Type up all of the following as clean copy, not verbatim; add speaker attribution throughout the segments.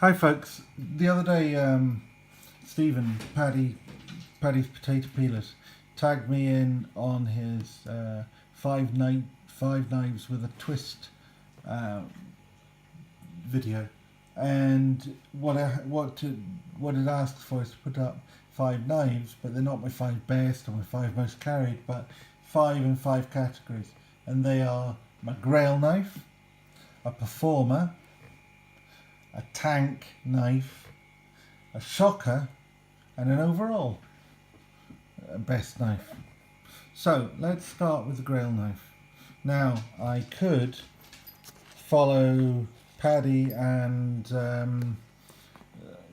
Speaker 1: Hi folks, the other day Stephen, Paddy's Potato Peelers, tagged me in on his five knives with a twist video, and what it asks for is to put up 5 knives, but they're not my 5 best or my 5 most carried, but 5 in 5 categories, and they are my Grail knife, a performer, a tank knife, a shocker, and an overall best knife. So let's start with the Grail knife. Now I could follow Paddy and I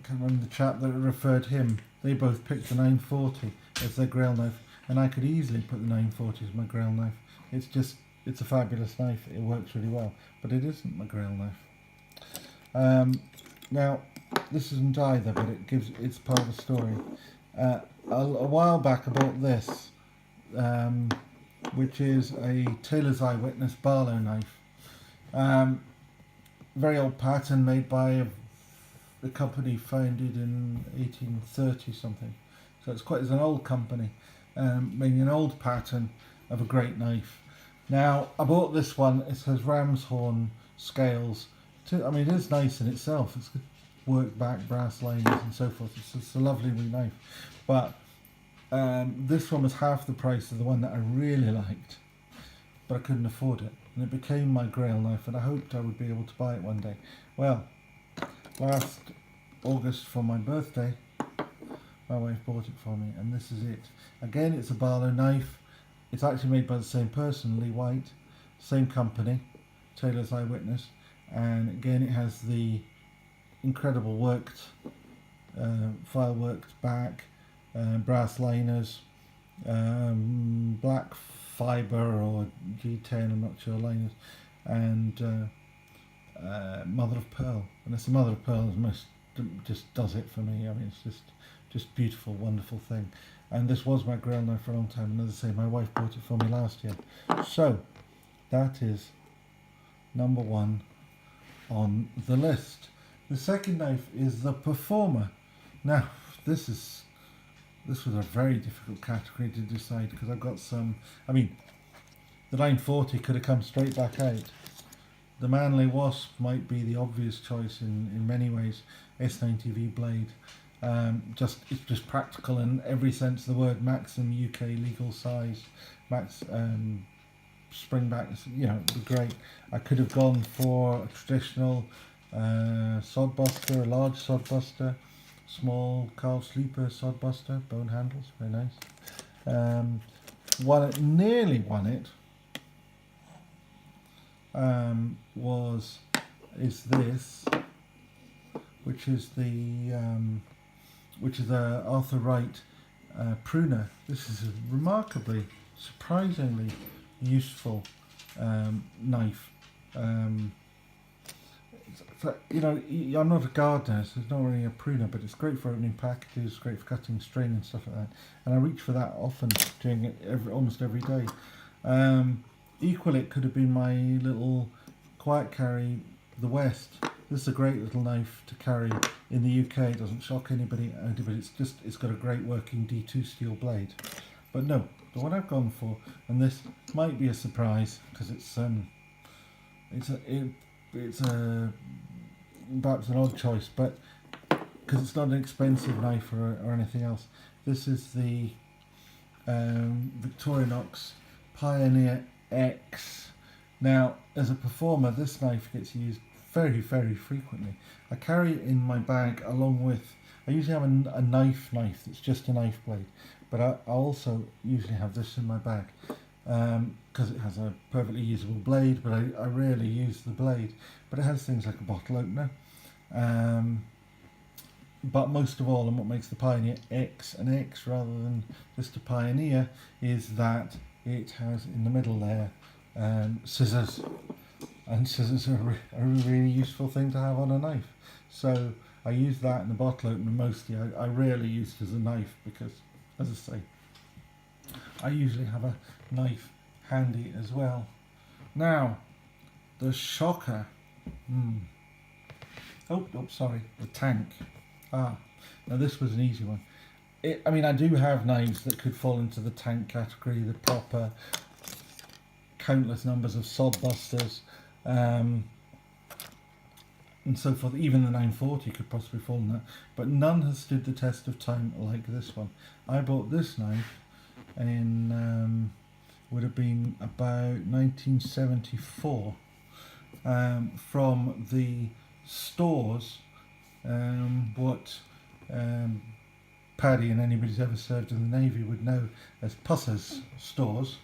Speaker 1: can't remember the chap that referred him. They both picked the 940 as their Grail knife, and I could easily put the 940 as my Grail knife. It's a fabulous knife. It works really well, but it isn't my Grail knife. Now, this isn't either, but it's part of the story. A while back I bought this, which is a Tailor's Eyewitness Barlow knife. Very old pattern made by a company founded in 1830 something. So it's an old company, making an old pattern of a great knife. Now, I bought this one. It has ram's horn scales. I mean, it is nice in itself. It's good work back, brass liners and so forth. It's a lovely wee knife. But this one was half the price of the one that I really liked, but I couldn't afford it. And it became my Grail knife, and I hoped I would be able to buy it one day. Well, last August for my birthday, my wife bought it for me, and this is it. Again, it's a Barlow knife. It's actually made by the same person, Lee White, same company, Tailor's Eyewitness. And again, it has the incredible worked, file worked back, brass liners, black fibre or G10, I'm not sure, liners, and mother of pearl. And it's the mother of pearl just does it for me. I mean, it's just beautiful, wonderful thing. And this was my Grail knife for a long time. And as I say, my wife bought it for me last year. So that is number one on the list. The second knife is the Performer. Now, this was a very difficult category to decide, because I've got some. I mean, the 940 could have come straight back out. The Manly Wasp might be the obvious choice in many ways. S90V blade. It's just practical in every sense of the word. Maximum UK legal size. Max. Spring back, it'd be great. I could have gone for a traditional sodbuster, a large sodbuster, small calf sleeper sodbuster, bone handles, very nice. Nearly won it is this, which is the Arthur Wright pruner. This is a remarkably, surprisingly useful knife. I'm not a gardener, so it's not really a pruner, but it's great for opening packages, great for cutting string and stuff like that. And I reach for that often, doing it almost every day. Equally, it could have been my little quiet carry, the West. This is a great little knife to carry in the UK. It doesn't shock anybody, but it's got a great working D2 steel blade. But no, the one I've gone for, and this might be a surprise because it's perhaps an odd choice, but because it's not an expensive knife or anything else. This is the Victorinox Pioneer X. Now, as a performer, this knife gets used very, very frequently. I carry it in my bag along with. I usually have a knife that's just a knife blade, but I also usually have this in my bag because it has a perfectly usable blade, but I rarely use the blade. But it has things like a bottle opener. But most of all, and what makes the Pioneer X an X rather than just a Pioneer, is that it has in the middle there scissors. And scissors are a really useful thing to have on a knife. So I use that in the bottle opener mostly. I rarely use it as a knife because, as I say, I usually have a knife handy as well. Now, the shocker. Sorry, the tank. Now this was an easy one. I mean, I do have knives that could fall into the tank category, the proper countless numbers of sod busters, and so forth. Even the 940 could possibly fall in that, but none has stood the test of time like this one. I bought this knife in would have been about 1974 from the stores what Paddy and anybody who's ever served in the Navy would know as Pusser's stores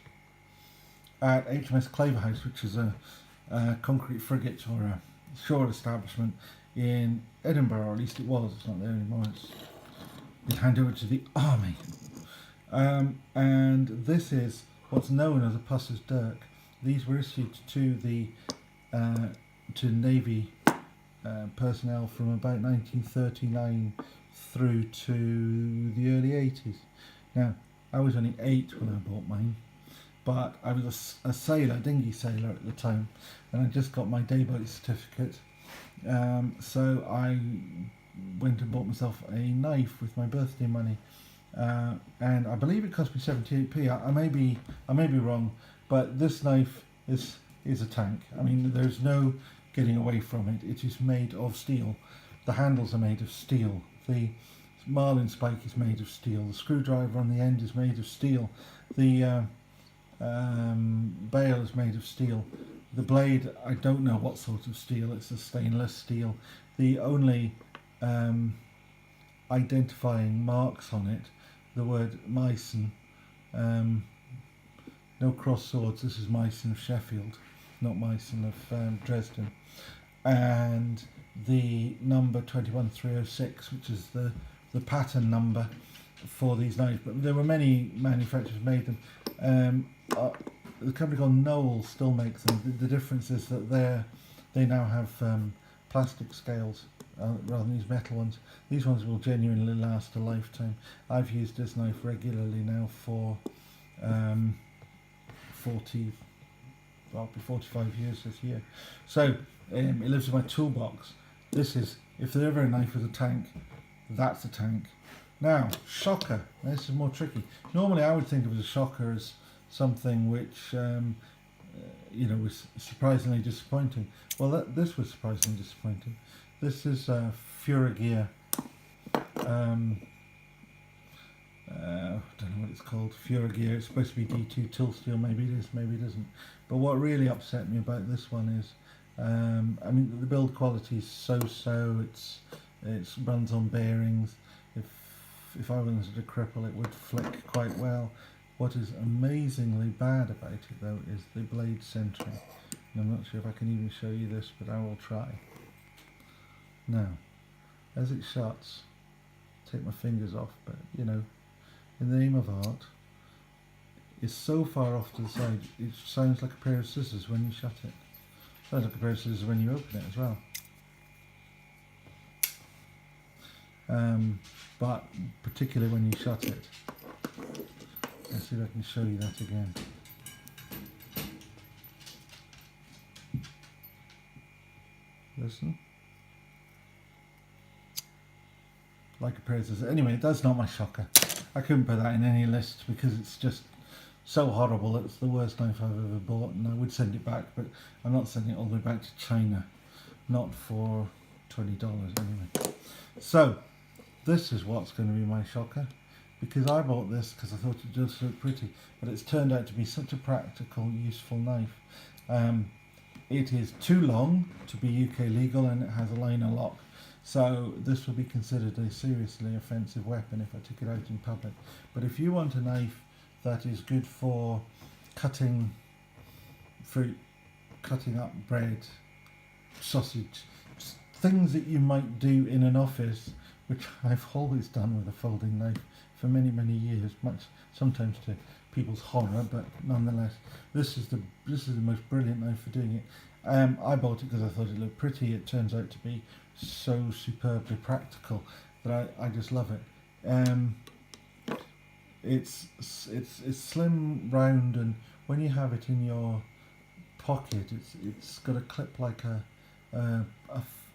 Speaker 1: at HMS Claverhouse, which is a concrete frigate or a shore establishment in Edinburgh, or at least it was. It's not there anymore. It's been handed over to the army. And this is what's known as a Pusser's Dirk. These were issued to the to Navy personnel from about 1939 through to the early 80s. Now, I was only 8 when I bought mine, but I was a sailor, dinghy sailor at the time, and I just got my dayboat certificate. So I went and bought myself a knife with my birthday money, and I believe it cost me 78p. I may be wrong, but this knife is a tank. I mean, there's no getting away from it. It is made of steel. The handles are made of steel. The marlin spike is made of steel. The screwdriver on the end is made of steel. The bail is made of steel. The blade, I don't know what sort of steel. It's a stainless steel. The only identifying marks on it, the word Meissen, no cross swords. This is Meissen of Sheffield, not Meissen of Dresden, and the number 21306, which is the pattern number for these knives. But there were many manufacturers made them. The company called Knoll still makes them. The difference is that they now have plastic scales rather than these metal ones. These ones will genuinely last a lifetime. I've used this knife regularly now for 45 years this year. So it lives in my toolbox. This is, if there's ever a knife with a tank, that's a tank. Now, shocker. This is more tricky. Normally I would think of as a shocker as something which was surprisingly disappointing. Well, this was surprisingly disappointing. This is Furagear. I don't know what it's called. Furagear. It's supposed to be D2 tool steel. Maybe it is, maybe it isn't. But what really upset me about this one is, I mean, the build quality is so-so. It runs on bearings. If I wanted to cripple, it would flick quite well. What is amazingly bad about it, though, is the blade centering. And I'm not sure if I can even show you this, but I will try. Now, as it shuts, take my fingers off, but you know, in the name of art, it's so far off to the side, it sounds like a pair of scissors when you shut it. Sounds like a pair of scissors when you open it as well. But particularly when you shut it. Let's see if I can show you that again. Listen. Like a pair of scissors. Anyway, that's not my shocker. I couldn't put that in any list because it's just so horrible. It's the worst knife I've ever bought, and I would send it back, but I'm not sending it all the way back to China. Not for $20 anyway. So, this is what's going to be my shocker, because I bought this because I thought it just looked pretty, but it's turned out to be such a practical, useful knife. It is too long to be UK legal, and it has a liner lock. So this will be considered a seriously offensive weapon if I took it out in public. But if you want a knife that is good for cutting fruit, cutting up bread, sausage, things that you might do in an office, which I've always done with a folding knife for many, many years, much sometimes to people's horror, but nonetheless, this is the most brilliant knife for doing it. I bought it because I thought it looked pretty. It turns out to be so superbly practical that I just love it. It's slim, round, and when you have it in your pocket, it's got a clip like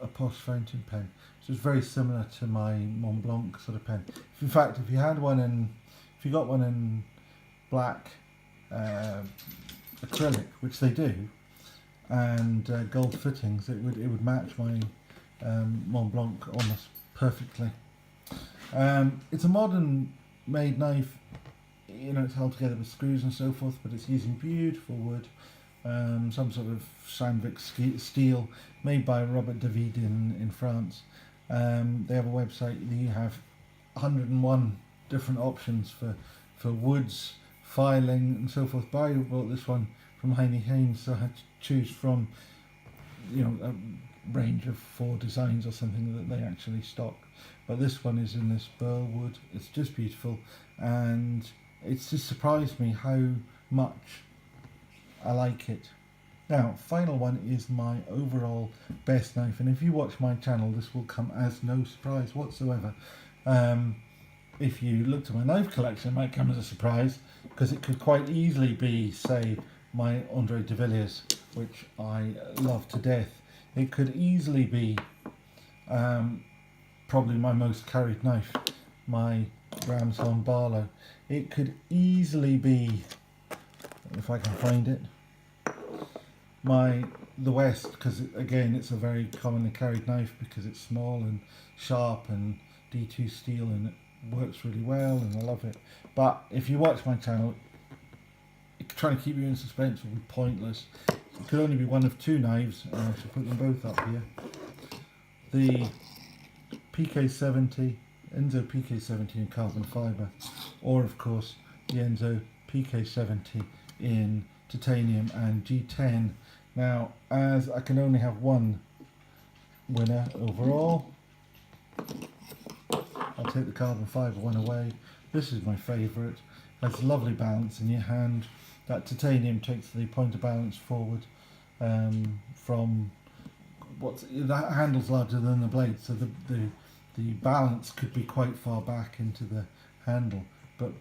Speaker 1: a posh fountain pen. So it's very similar to my Mont Blanc sort of pen. In fact, if you got one in black acrylic, which they do, and gold fittings, it would match my Mont Blanc almost perfectly. It's a modern made knife. You know, it's held together with screws and so forth, but it's using beautiful wood, some sort of Sandvik steel made by Robert David in France. They have a website. You have 101 different options for woods, filing and so forth. But I bought this one from Heine Haynes, so I had to choose from, you know, a range of 4 designs or something that they actually stock. But this one is in this burl wood. It's just beautiful, and it's just surprised me how much I like it. Now, final one is my overall best knife, and if you watch my channel, this will come as no surprise whatsoever. If you looked at my knife collection, it might come as a surprise, because it could quite easily be, say, my Andre de Villiers, which I love to death. It could easily be probably my most carried knife, my Ramshorn Barlow. It could easily be, if I can find it, the West, because again it's a very commonly carried knife because it's small and sharp and D2 steel, and it works really well and I love it. But if you watch my channel, trying to keep you in suspense will be pointless. It could only be one of 2 knives, and I should put them both up here. The PK70, Enzo PK70 in carbon fibre, or of course the Enzo PK70 in titanium and G10. Now, as I can only have one winner overall, I'll take the carbon fibre one away. This is my favourite. Has lovely balance in your hand. That titanium takes the point of balance forward from that handle's larger than the blade, so the balance could be quite far back into the handle, but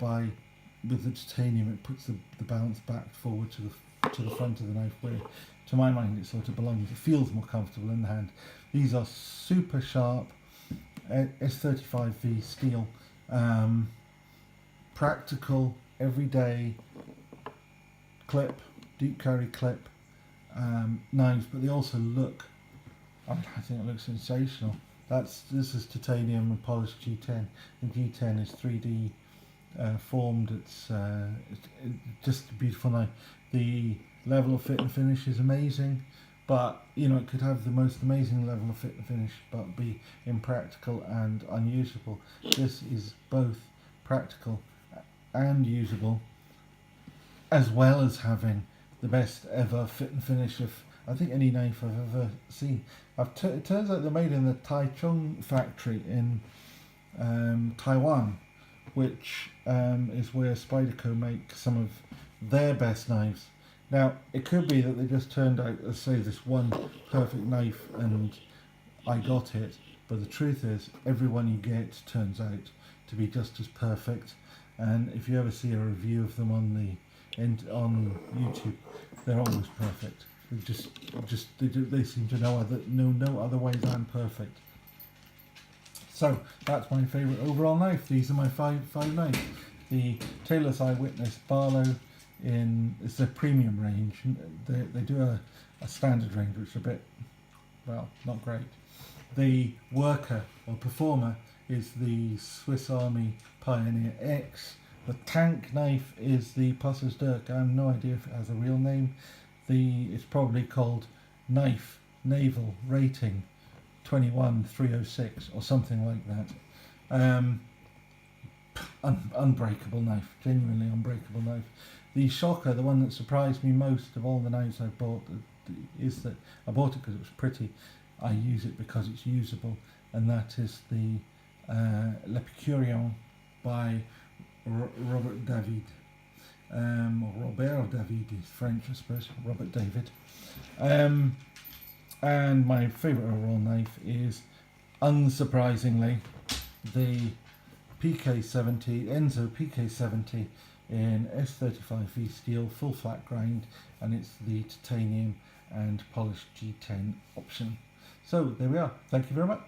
Speaker 1: with the titanium it puts the balance back forward to the front of the knife, where to my mind it sort of belongs. It feels more comfortable in the hand. These are super sharp S35V steel, practical, everyday clip, deep carry clip knives, but they also look, I think it looks sensational. This is titanium and polished G10. The G10 is 3D formed. It's just a beautiful knife. The level of fit and finish is amazing, but you know, it could have the most amazing level of fit and finish but be impractical and unusable. This is both practical and usable, as well as having the best ever fit and finish of, I think, any knife I've ever seen. It turns out they're made in the Taichung factory in Taiwan, which is where Spyderco make some of their best knives. Now, it could be that they just turned out, let's say, this one perfect knife and I got it, but the truth is, every one you get turns out to be just as perfect. And if you ever see a review of them on YouTube, they're always perfect. They seem to know no other way than perfect. So that's my favourite overall knife. These are my five knives. The Taylor's Eyewitness Barlow it's a premium range. They do a standard range, which is a bit, well, not great. The Worker or Performer is the Swiss Army Pioneer X. The tank knife is the Pusser's Dirk. I have no idea if it has a real name. It's probably called Knife Naval Rating 21306 or something like that. Unbreakable knife, genuinely unbreakable knife. The Shocker, the one that surprised me most of all the knives I've bought, is that I bought it because it was pretty. I use it because it's usable, and that is the L'Epicurion by Robert David. Robert David is French, I suppose. Robert David. And my favourite overall knife is, unsurprisingly, the PK70, Enzo PK70 in S35V steel, full flat grind, and it's the titanium and polished G10 option. So there we are. Thank you very much.